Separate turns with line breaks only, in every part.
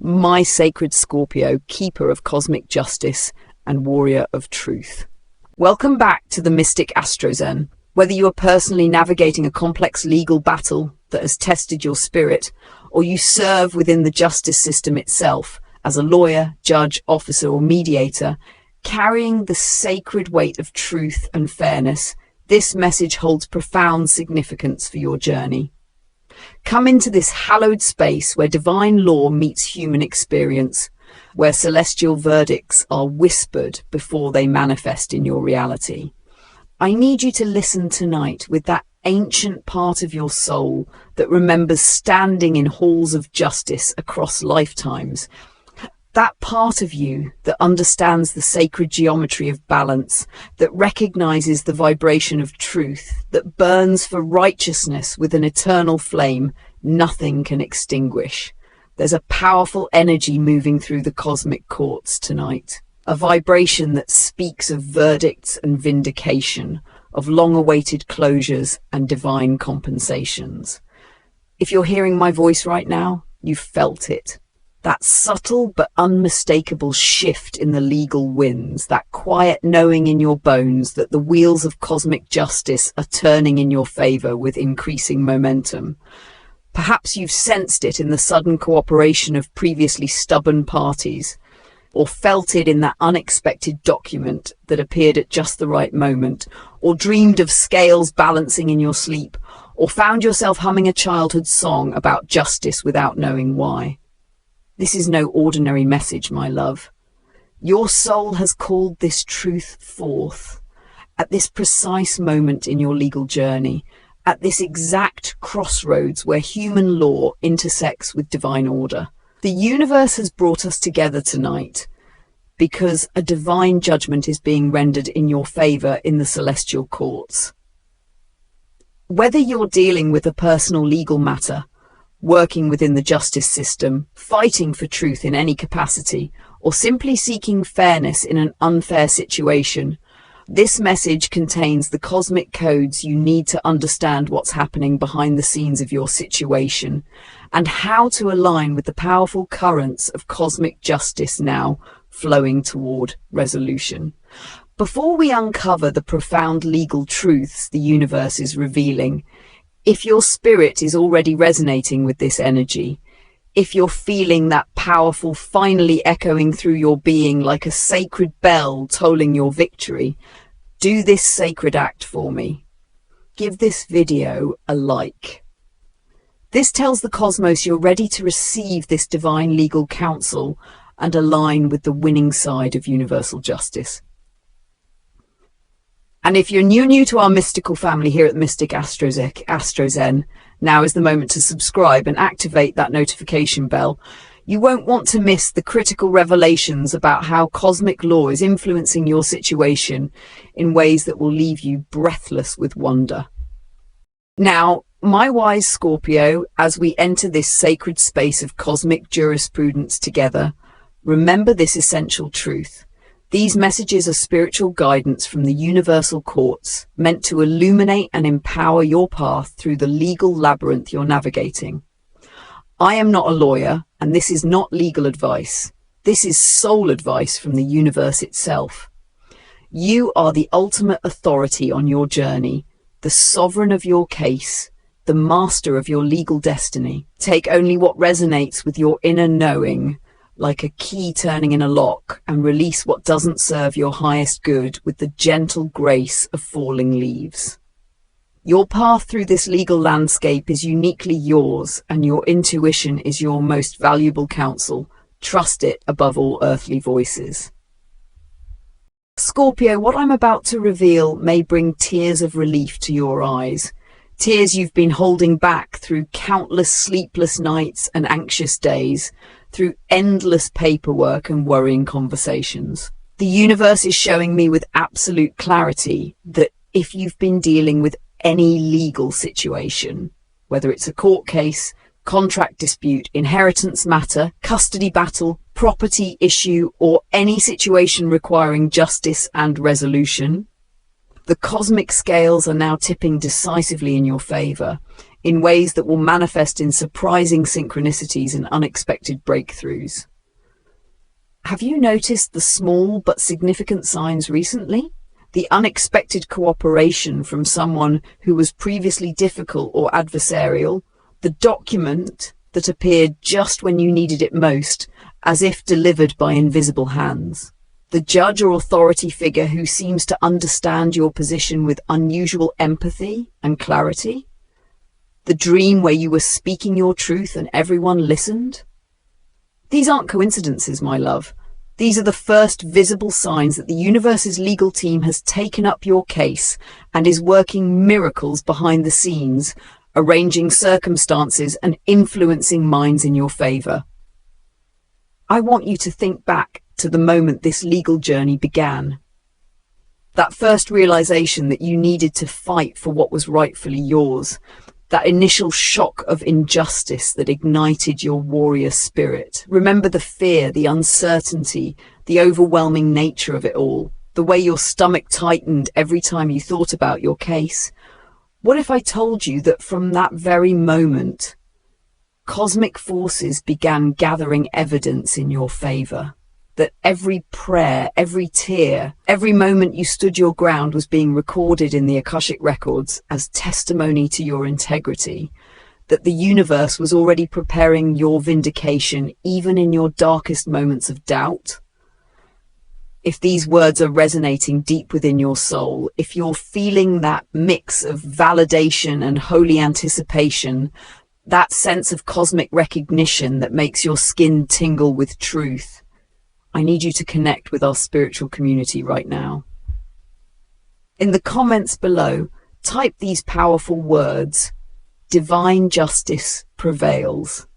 my sacred Scorpio, keeper of cosmic justice and warrior of truth. Welcome back to the Mystic Astrozen. Whether you are personally navigating a complex legal battle that has tested your spirit, or you serve within the justice system itself as a lawyer, judge, officer, or mediator, carrying the sacred weight of truth and fairness, this message holds profound significance for your journey. Come into this hallowed space where divine law meets human experience, where celestial verdicts are whispered before they manifest in your reality. I need you to listen tonight with that ancient part of your soul that remembers standing in halls of justice across lifetimes. That part of you that understands the sacred geometry of balance, that recognizes the vibration of truth, that burns for righteousness with an eternal flame nothing can extinguish. There's a powerful energy moving through the cosmic courts tonight, a vibration that speaks of verdicts and vindication, of long-awaited closures and divine compensations. If you're hearing my voice right now, you've felt it. That subtle but unmistakable shift in the legal winds, that quiet knowing in your bones that the wheels of cosmic justice are turning in your favor with increasing momentum. Perhaps you've sensed it in the sudden cooperation of previously stubborn parties, or felt it in that unexpected document that appeared at just the right moment, or dreamed of scales balancing in your sleep, or found yourself humming a childhood song about justice without knowing why. This is no ordinary message, my love. Your soul has called this truth forth at this precise moment in your legal journey, at this exact crossroads where human law intersects with divine order. The universe has brought us together tonight because a divine judgment is being rendered in your favor in the celestial courts. Whether you're dealing with a personal legal matter, working within the justice system, fighting for truth in any capacity, or simply seeking fairness in an unfair situation, this message contains the cosmic codes you need to understand what's happening behind the scenes of your situation and how to align with the powerful currents of cosmic justice now flowing toward resolution. Before we uncover the profound legal truths the universe is revealing, if your spirit is already resonating with this energy, if you're feeling that powerful finally echoing through your being like a sacred bell tolling your victory, do this sacred act for me. Give this video a like. This tells the cosmos you're ready to receive this divine legal counsel and align with the winning side of universal justice. And if you're new to our mystical family here at the Mystic Astrozen, now is the moment to subscribe and activate that notification bell. You won't want to miss the critical revelations about how cosmic law is influencing your situation in ways that will leave you breathless with wonder. Now, my wise Scorpio, as we enter this sacred space of cosmic jurisprudence together, remember this essential truth. These messages are spiritual guidance from the universal courts, meant to illuminate and empower your path through the legal labyrinth you're navigating. I am not a lawyer, and this is not legal advice. This is soul advice from the universe itself. You are the ultimate authority on your journey, the sovereign of your case, the master of your legal destiny. Take only what resonates with your inner knowing, like a key turning in a lock, and release what doesn't serve your highest good with the gentle grace of falling leaves. Your path through this legal landscape is uniquely yours, and your intuition is your most valuable counsel. Trust it above all earthly voices. Scorpio, what I'm about to reveal may bring tears of relief to your eyes. Tears you've been holding back through countless sleepless nights and anxious days, through endless paperwork and worrying conversations. The universe is showing me with absolute clarity that if you've been dealing with any legal situation, whether it's a court case, contract dispute, inheritance matter, custody battle, property issue, or any situation requiring justice and resolution, the cosmic scales are now tipping decisively in your favor. in ways that will manifest in surprising synchronicities and unexpected breakthroughs. Have you noticed the small but significant signs recently? The unexpected cooperation from someone who was previously difficult or adversarial, the document that appeared just when you needed it most, as if delivered by invisible hands. The judge or authority figure who seems to understand your position with unusual empathy and clarity. The dream where you were speaking your truth and everyone listened. These aren't coincidences, my love. These are the first visible signs that the universe's legal team has taken up your case and is working miracles behind the scenes, arranging circumstances and influencing minds in your favor. I want you to think back to the moment this legal journey began. That first realization that you needed to fight for what was rightfully yours. That initial shock of injustice that ignited your warrior spirit. Remember the fear, the uncertainty, the overwhelming nature of it all. The way your stomach tightened every time you thought about your case. What if I told you that from that very moment, cosmic forces began gathering evidence in your favor? That every prayer, every tear, every moment you stood your ground was being recorded in the Akashic records as testimony to your integrity, that the universe was already preparing your vindication even in your darkest moments of doubt? If these words are resonating deep within your soul, if you're feeling that mix of validation and holy anticipation, that sense of cosmic recognition that makes your skin tingle with truth, I need you to connect with our spiritual community right now. In the comments below, type these powerful words: divine justice prevails.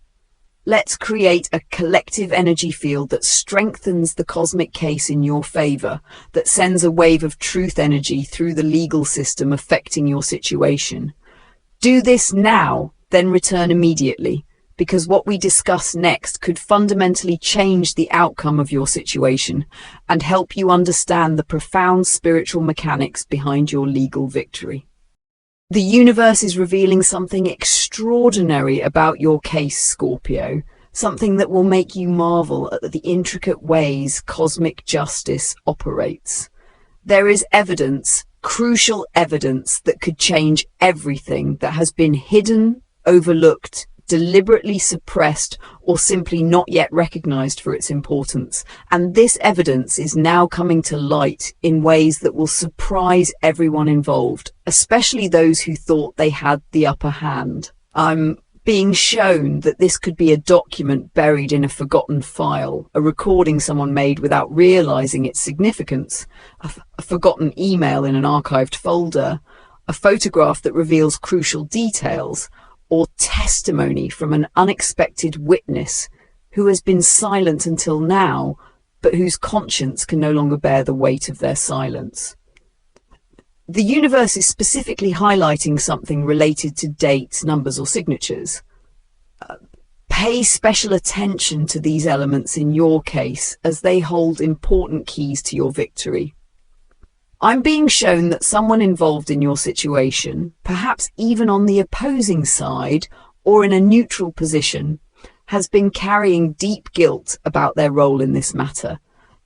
Let's create a collective energy field that strengthens the cosmic case in your favor, that sends a wave of truth energy through the legal system affecting your situation. Do this now, then return immediately, because what we discuss next could fundamentally change the outcome of your situation and help you understand the profound spiritual mechanics behind your legal victory. The universe is revealing something extraordinary about your case, Scorpio, something that will make you marvel at the intricate ways cosmic justice operates. There is evidence, crucial evidence, that could change everything that has been hidden, overlooked, deliberately suppressed, or simply not yet recognized for its importance. And this evidence is now coming to light in ways that will surprise everyone involved, especially those who thought they had the upper hand. I'm being shown that this could be a document buried in a forgotten file, a recording someone made without realizing its significance, a forgotten email in an archived folder, a photograph that reveals crucial details, or testimony from an unexpected witness who has been silent until now, but whose conscience can no longer bear the weight of their silence. The universe is specifically highlighting something related to dates, numbers, or signatures. Pay special attention to these elements in your case, as they hold important keys to your victory. I'm being shown that someone involved in your situation, perhaps even on the opposing side or in a neutral position, has been carrying deep guilt about their role in this matter.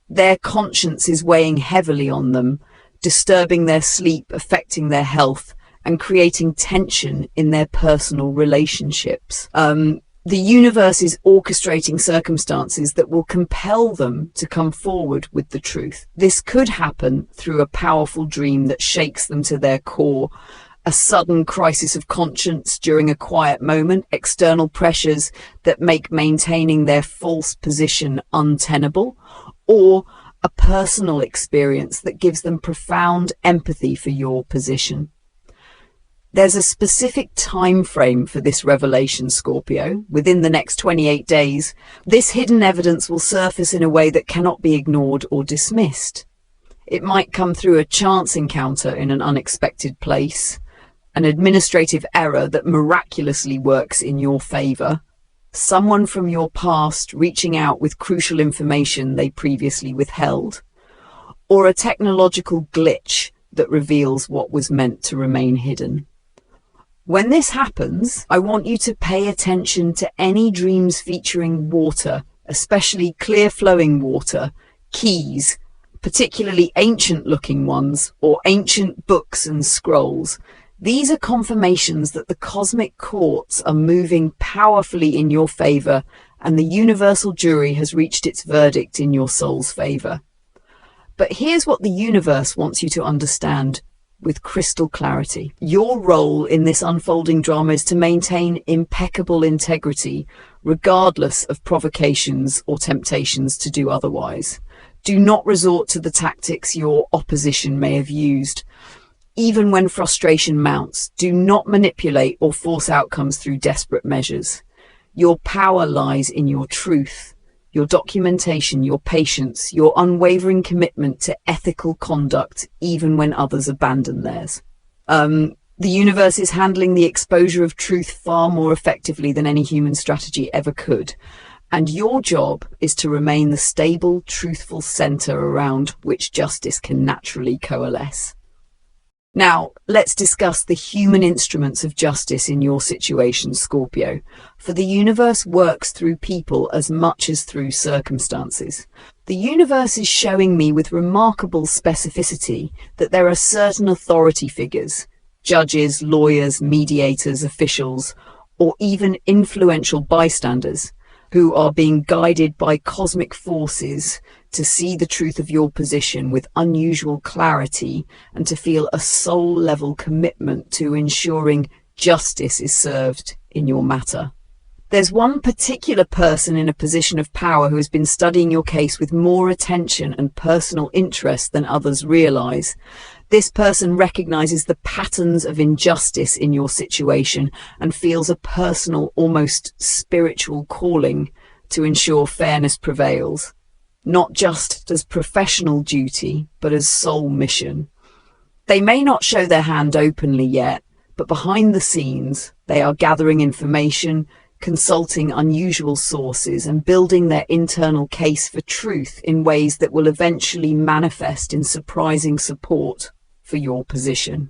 Their conscience is weighing heavily on them, disturbing their sleep, affecting their health, and creating tension in their personal relationships. The universe is orchestrating circumstances that will compel them to come forward with the truth. This could happen through a powerful dream that shakes them to their core, a sudden crisis of conscience during a quiet moment, external pressures that make maintaining their false position untenable, or a personal experience that gives them profound empathy for your position. There's a specific time frame for this revelation, Scorpio. Within the next 28 days, this hidden evidence will surface in a way that cannot be ignored or dismissed. It might come through a chance encounter in an unexpected place, an administrative error that miraculously works in your favor, someone from your past reaching out with crucial information they previously withheld, or a technological glitch that reveals what was meant to remain hidden. When this happens, I want you to pay attention to any dreams featuring water, especially clear flowing water, keys, particularly ancient looking ones, or ancient books and scrolls. These are confirmations that the cosmic courts are moving powerfully in your favor, and the universal jury has reached its verdict in your soul's favor. But here's what the universe wants you to understand with crystal clarity. Your role in this unfolding drama is to maintain impeccable integrity, regardless of provocations or temptations to do otherwise. Do not resort to the tactics your opposition may have used. Even when frustration mounts, do not manipulate or force outcomes through desperate measures. Your power lies in your truth, your documentation, your patience, your unwavering commitment to ethical conduct, even when others abandon theirs. The universe is handling the exposure of truth far more effectively than any human strategy ever could. And your job is to remain the stable, truthful center around which justice can naturally coalesce. Now, let's discuss the human instruments of justice in your situation, Scorpio. For the universe works through people as much as through circumstances. The universe is showing me with remarkable specificity that there are certain authority figures, judges, lawyers, mediators, officials, or even influential bystanders, who are being guided by cosmic forces to see the truth of your position with unusual clarity and to feel a soul-level commitment to ensuring justice is served in your matter. There's one particular person in a position of power who has been studying your case with more attention and personal interest than others realize. This person recognizes the patterns of injustice in your situation and feels a personal, almost spiritual calling to ensure fairness prevails, not just as professional duty, but as soul mission. They may not show their hand openly yet, but behind the scenes, they are gathering information, consulting unusual sources, and building their internal case for truth in ways that will eventually manifest in surprising support for your position.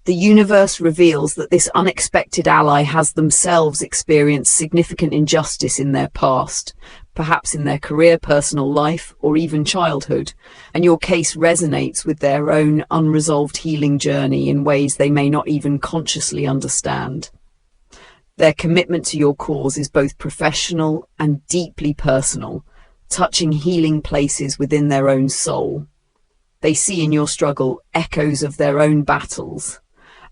The universe reveals that this unexpected ally has themselves experienced significant injustice in their past, perhaps in their career, personal life, or even childhood, and your case resonates with their own unresolved healing journey in ways they may not even consciously understand. Their commitment to your cause is both professional and deeply personal, touching healing places within their own soul. They see in your struggle echoes of their own battles,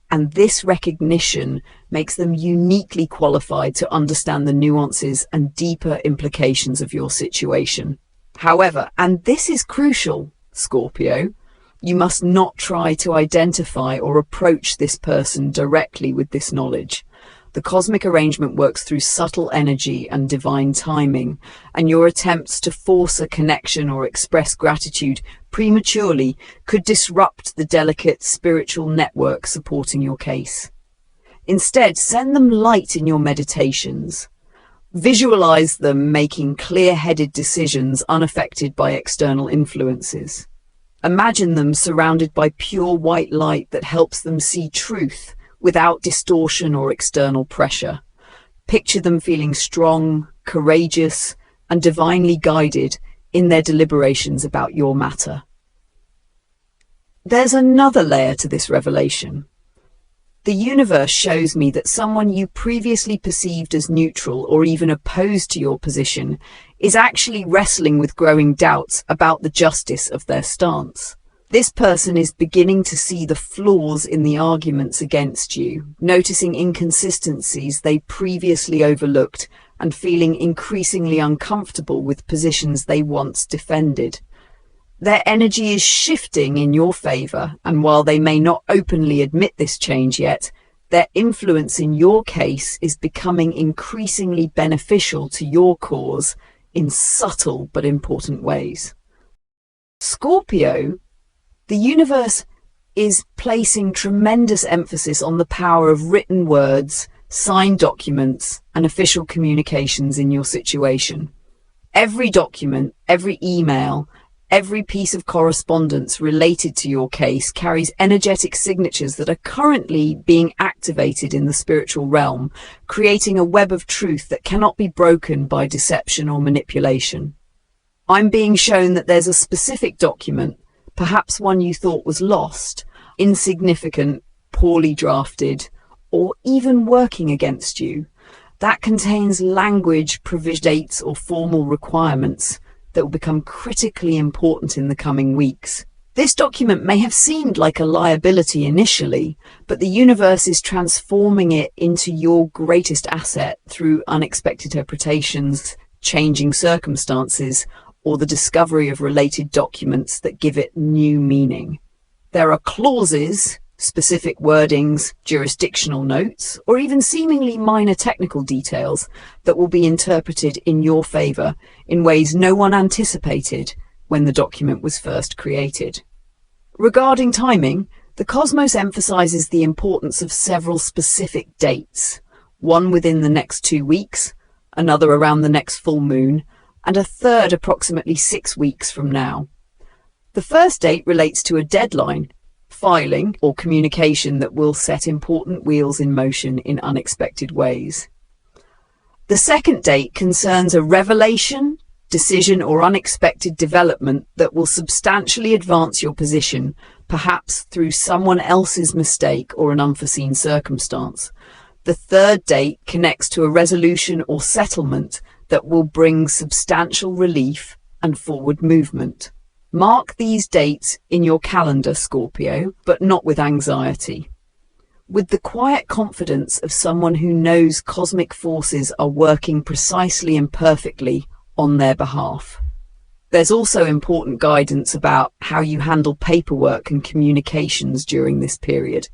and this recognition makes them uniquely qualified to understand the nuances and deeper implications of your situation. However, and this is crucial, Scorpio, you must not try to identify or approach this person directly with this knowledge. The cosmic arrangement works through subtle energy and divine timing, and your attempts to force a connection or express gratitude prematurely could disrupt the delicate spiritual network supporting your case. Instead, send them light in your meditations. Visualize them making clear-headed decisions unaffected by external influences. Imagine them surrounded by pure white light that helps them see truth without distortion or external pressure. Picture them feeling strong, courageous, and divinely guided in their deliberations about your matter. There's another layer to this revelation. The universe shows me that someone you previously perceived as neutral or even opposed to your position is actually wrestling with growing doubts about the justice of their stance. This person is beginning to see the flaws in the arguments against you, noticing inconsistencies they previously overlooked, and feeling increasingly uncomfortable with positions they once defended. Their energy is shifting in your favor, and while they may not openly admit this change yet, their influence in your case is becoming increasingly beneficial to your cause in subtle but important ways. Scorpio, the universe is placing tremendous emphasis on the power of written words, signed documents, and official communications in your situation. Every document, every email, Every piece of correspondence related to your case carries energetic signatures that are currently being activated in the spiritual realm, creating a web of truth that cannot be broken by deception or manipulation. I'm being shown that there's a specific document, perhaps one you thought was lost, insignificant, poorly drafted, or even working against you, that contains language, provision, dates, or formal requirements that will become critically important in the coming weeks. This document may have seemed like a liability initially, but the universe is transforming it into your greatest asset through unexpected interpretations, changing circumstances, or the discovery of related documents that give it new meaning. There are clauses, specific wordings, jurisdictional notes, or even seemingly minor technical details that will be interpreted in your favor in ways no one anticipated when the document was first created. Regarding timing, the cosmos emphasizes the importance of several specific dates, one within the next 2 weeks, another around the next full moon, and a third approximately 6 weeks from now. The first date relates to a deadline, filing, or communication that will set important wheels in motion in unexpected ways. The second date concerns a revelation, decision, or unexpected development that will substantially advance your position, perhaps through someone else's mistake or an unforeseen circumstance. The third date connects to a resolution or settlement that will bring substantial relief and forward movement. Mark these dates in your calendar, Scorpio, but not with anxiety. With the quiet confidence of someone who knows cosmic forces are working precisely and perfectly on their behalf. There's also important guidance about how you handle paperwork and communications during this period.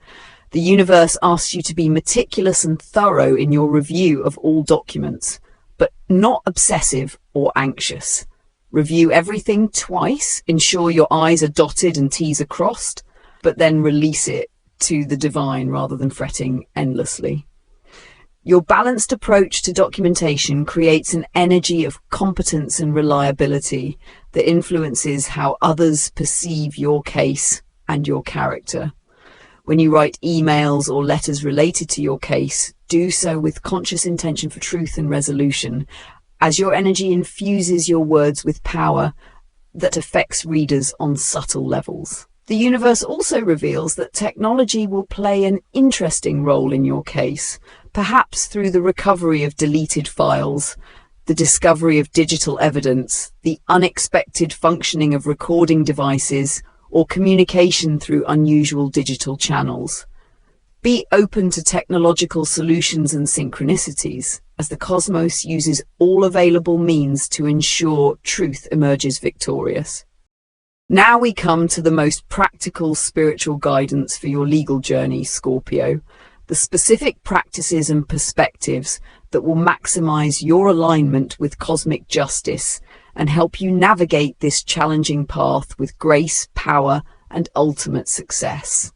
The universe asks you to be meticulous and thorough in your review of all documents, but not obsessive or anxious. Review everything twice, ensure your I's are dotted and T's are crossed, but then release it to the divine rather than fretting endlessly. Your balanced approach to documentation creates an energy of competence and reliability that influences how others perceive your case and your character. When you write emails or letters related to your case, do so with conscious intention for truth and resolution, as your energy infuses your words with power that affects readers on subtle levels. The universe also reveals that technology will play an interesting role in your case, perhaps through the recovery of deleted files, the discovery of digital evidence, the unexpected functioning of recording devices, or communication through unusual digital channels. Be open to technological solutions and synchronicities, as the cosmos uses all available means to ensure truth emerges victorious. Now we come to the most practical spiritual guidance for your legal journey, Scorpio, the specific practices and perspectives that will maximize your alignment with cosmic justice and help you navigate this challenging path with grace, power, and ultimate success.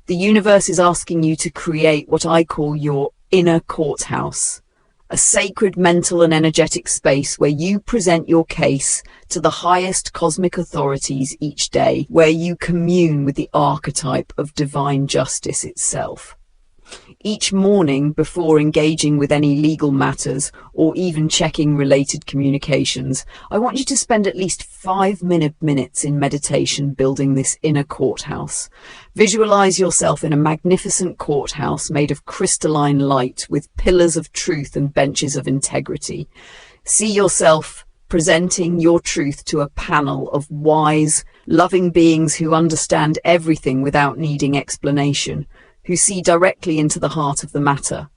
The universe is asking you to create what I call your inner courthouse, a sacred mental and energetic space where you present your case to the highest cosmic authorities each day, where you commune with the archetype of divine justice itself. Each morning, before engaging with any legal matters or even checking related communications, I want you to spend at least 5 minutes in meditation building this inner courthouse. Visualize yourself in a magnificent courthouse made of crystalline light with pillars of truth and benches of integrity. See yourself presenting your truth to a panel of wise, loving beings who understand everything without needing explanation, who see directly into the heart of the matter.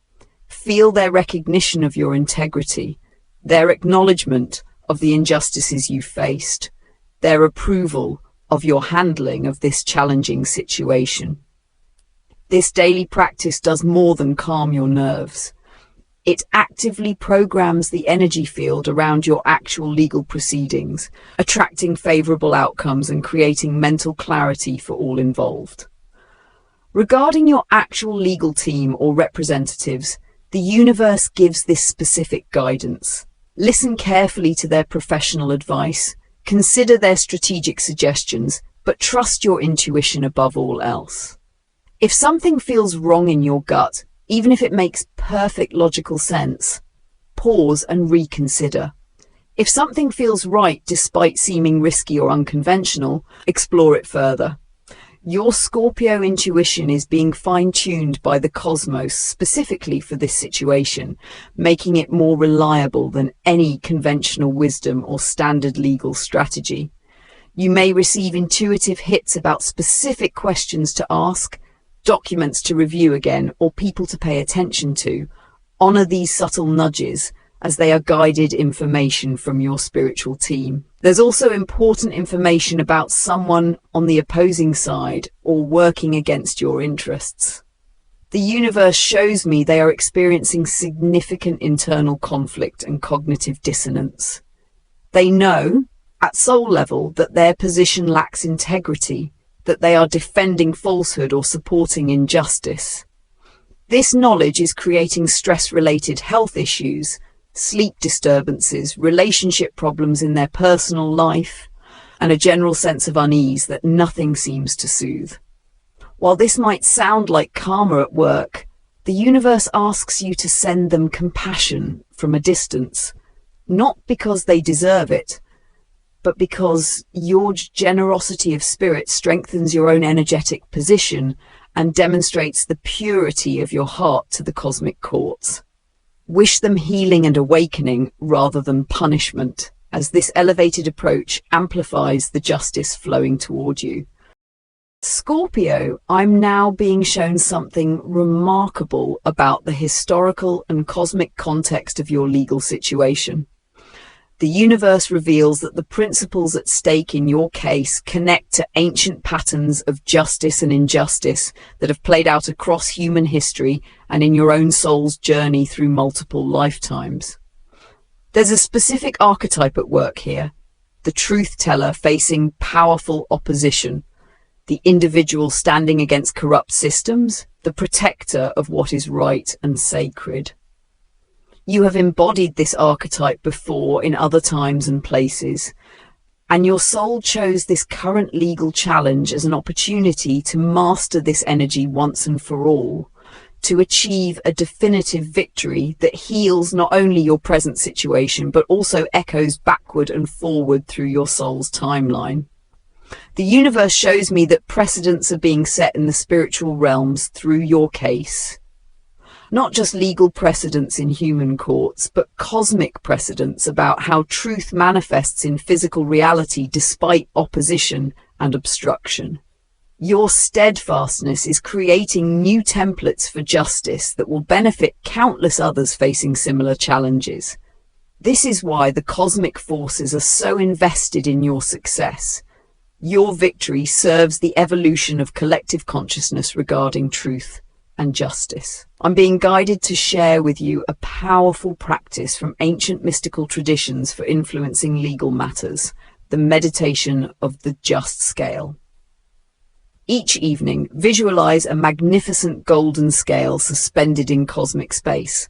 Feel their recognition of your integrity, their acknowledgement of the injustices you faced, their approval of your handling of this challenging situation. This daily practice does more than calm your nerves. It actively programs the energy field around your actual legal proceedings, attracting favorable outcomes and creating mental clarity for all involved. Regarding your actual legal team or representatives, the universe gives this specific guidance. Listen carefully to their professional advice, Consider their strategic suggestions, but trust your intuition above all else. If something feels wrong in your gut, even if it makes perfect logical sense, pause and reconsider. If something feels right despite seeming risky or unconventional, explore it further. Your Scorpio intuition is being fine-tuned by the cosmos specifically for this situation, making it more reliable than any conventional wisdom or standard legal strategy. You may receive intuitive hits about specific questions to ask, documents to review again, or people to pay attention to. Honor these subtle nudges as they are guided information from your spiritual team. There's also important information about someone on the opposing side or working against your interests. The universe shows me they are experiencing significant internal conflict and cognitive dissonance. They know, at soul level, that their position lacks integrity, that they are defending falsehood or supporting injustice. This knowledge is creating stress-related health issues, sleep disturbances, relationship problems in their personal life, and a general sense of unease that nothing seems to soothe. While this might sound like karma at work, the universe asks you to send them compassion from a distance, not because they deserve it, but because your generosity of spirit strengthens your own energetic position and demonstrates the purity of your heart to the cosmic courts. Wish them healing and awakening rather than punishment, as this elevated approach amplifies the justice flowing toward you. Scorpio, I'm now being shown something remarkable about the historical and cosmic context of your legal situation. The universe reveals that the principles at stake in your case connect to ancient patterns of justice and injustice that have played out across human history and in your own soul's journey through multiple lifetimes. There's a specific archetype at work here: the truth teller facing powerful opposition, the individual standing against corrupt systems, the protector of what is right and sacred. You have embodied this archetype before in other times and places, and your soul chose this current legal challenge as an opportunity to master this energy once and for all, to achieve a definitive victory that heals not only your present situation, but also echoes backward and forward through your soul's timeline. The universe shows me that precedents are being set in the spiritual realms through your case. Not just legal precedents in human courts, but cosmic precedents about how truth manifests in physical reality despite opposition and obstruction. Your steadfastness is creating new templates for justice that will benefit countless others facing similar challenges. This is why the cosmic forces are so invested in your success. Your victory serves the evolution of collective consciousness regarding truth and justice. I'm being guided to share with you a powerful practice from ancient mystical traditions for influencing legal matters, the meditation of the just scale. Each evening, visualize a magnificent golden scale suspended in cosmic space.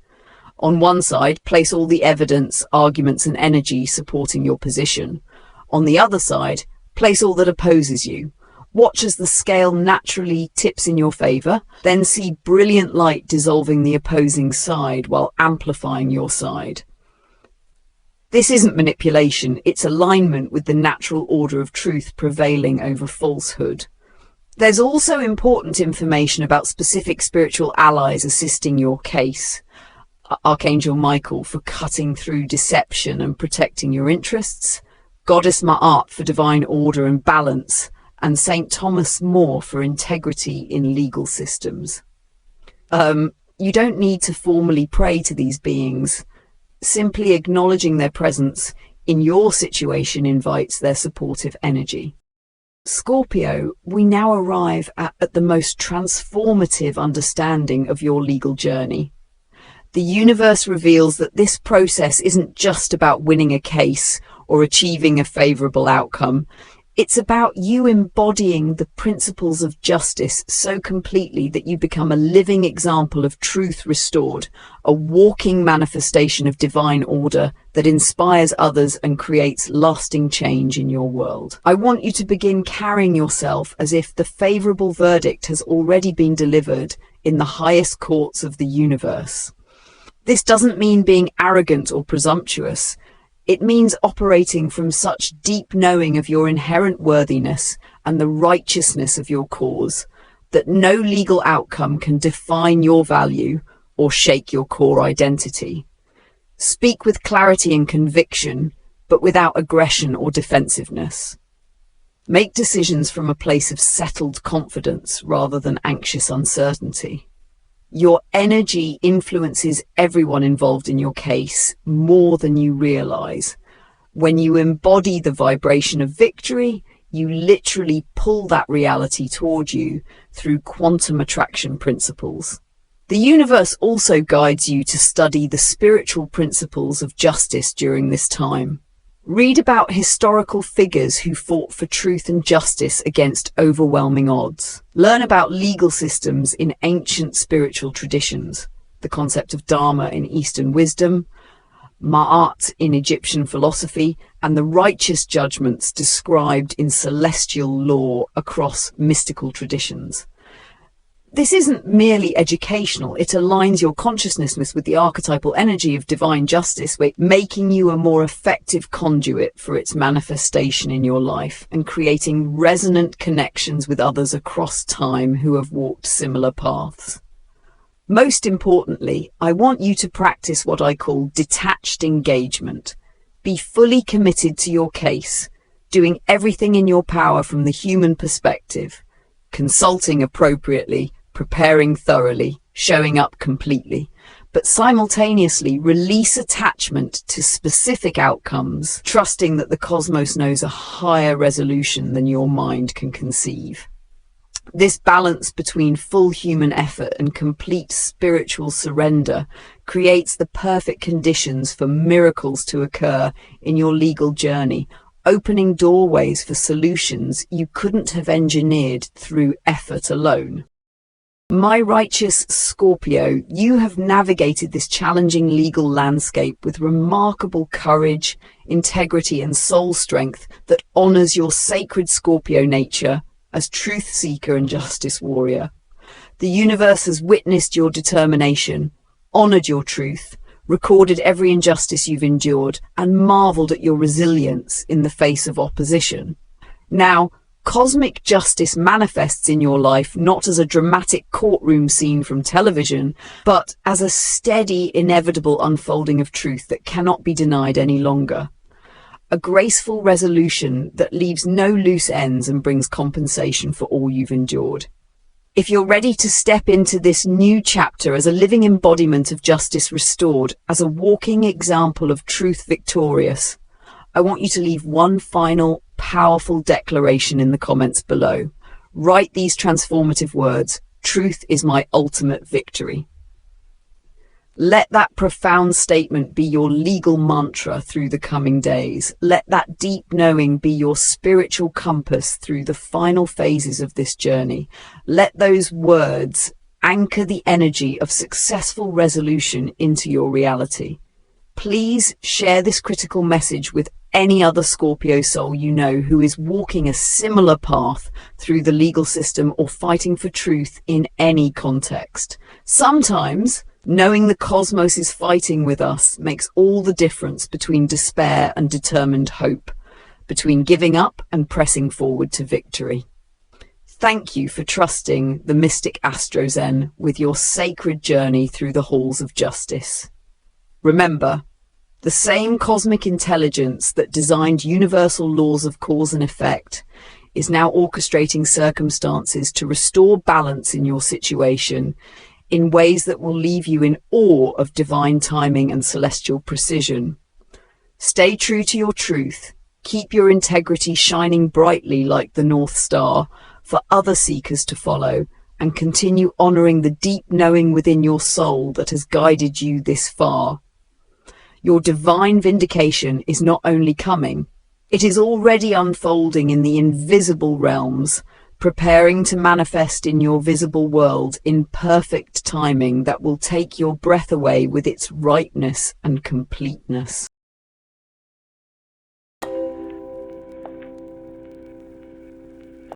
On one side, place all the evidence, arguments, and energy supporting your position. On the other side, place all that opposes you. Watch as the scale naturally tips in your favor, then see brilliant light dissolving the opposing side while amplifying your side. This isn't manipulation, it's alignment with the natural order of truth prevailing over falsehood. There's also important information about specific spiritual allies assisting your case. Archangel Michael for cutting through deception and protecting your interests, Goddess Ma'at for divine order and balance, and Saint Thomas More for integrity in legal systems. You don't need to formally pray to these beings. Simply acknowledging their presence in your situation invites their supportive energy. Scorpio, we now arrive at the most transformative understanding of your legal journey. The universe reveals that this process isn't just about winning a case or achieving a favorable outcome. It's about you embodying the principles of justice so completely that you become a living example of truth restored, a walking manifestation of divine order that inspires others and creates lasting change in your world. I want you to begin carrying yourself as if the favorable verdict has already been delivered in the highest courts of the universe. This doesn't mean being arrogant or presumptuous. It means operating from such deep knowing of your inherent worthiness and the righteousness of your cause that no legal outcome can define your value or shake your core identity. Speak with clarity and conviction, but without aggression or defensiveness. Make decisions from a place of settled confidence rather than anxious uncertainty. Your energy influences everyone involved in your case more than you realize. When you embody the vibration of victory, you literally pull that reality toward you through quantum attraction principles. The universe also guides you to study the spiritual principles of justice during this time. Read about historical figures who fought for truth and justice against overwhelming odds. Learn about legal systems in ancient spiritual traditions, the concept of Dharma in Eastern wisdom, Ma'at in Egyptian philosophy, and the righteous judgments described in celestial law across mystical traditions. This isn't merely educational, it aligns your consciousness with the archetypal energy of divine justice, making you a more effective conduit for its manifestation in your life and creating resonant connections with others across time who have walked similar paths. Most importantly, I want you to practice what I call detached engagement. Be fully committed to your case, doing everything in your power from the human perspective, consulting appropriately, preparing thoroughly, showing up completely, but simultaneously release attachment to specific outcomes, trusting that the cosmos knows a higher resolution than your mind can conceive. This balance between full human effort and complete spiritual surrender creates the perfect conditions for miracles to occur in your legal journey, opening doorways for solutions you couldn't have engineered through effort alone. My righteous Scorpio, you have navigated this challenging legal landscape with remarkable courage, integrity, and soul strength that honors your sacred Scorpio nature as truth seeker and justice warrior. The universe has witnessed your determination, honored your truth, recorded every injustice you've endured, and marveled at your resilience in the face of opposition. Now, cosmic justice manifests in your life not as a dramatic courtroom scene from television, but as a steady, inevitable unfolding of truth that cannot be denied any longer. A graceful resolution that leaves no loose ends and brings compensation for all you've endured. If you're ready to step into this new chapter as a living embodiment of justice restored, as a walking example of truth victorious, I want you to leave one final, powerful declaration in the comments below. Write these transformative words: "Truth is my ultimate victory." Let that profound statement be your legal mantra through the coming days. Let that deep knowing be your spiritual compass through the final phases of this journey. Let those words anchor the energy of successful resolution into your reality. Please share this critical message with any other Scorpio soul you know who is walking a similar path through the legal system or fighting for truth in any context. Sometimes, knowing the cosmos is fighting with us makes all the difference between despair and determined hope, between giving up and pressing forward to victory. Thank you for trusting the mystic Astrozen with your sacred journey through the halls of justice. Remember, the same cosmic intelligence that designed universal laws of cause and effect is now orchestrating circumstances to restore balance in your situation in ways that will leave you in awe of divine timing and celestial precision. Stay true to your truth. Keep your integrity shining brightly like the North Star for other seekers to follow, and continue honoring the deep knowing within your soul that has guided you this far. Your divine vindication is not only coming, It is already unfolding in the invisible realms, preparing to manifest in your visible world in perfect timing that will take your breath away with its rightness and completeness.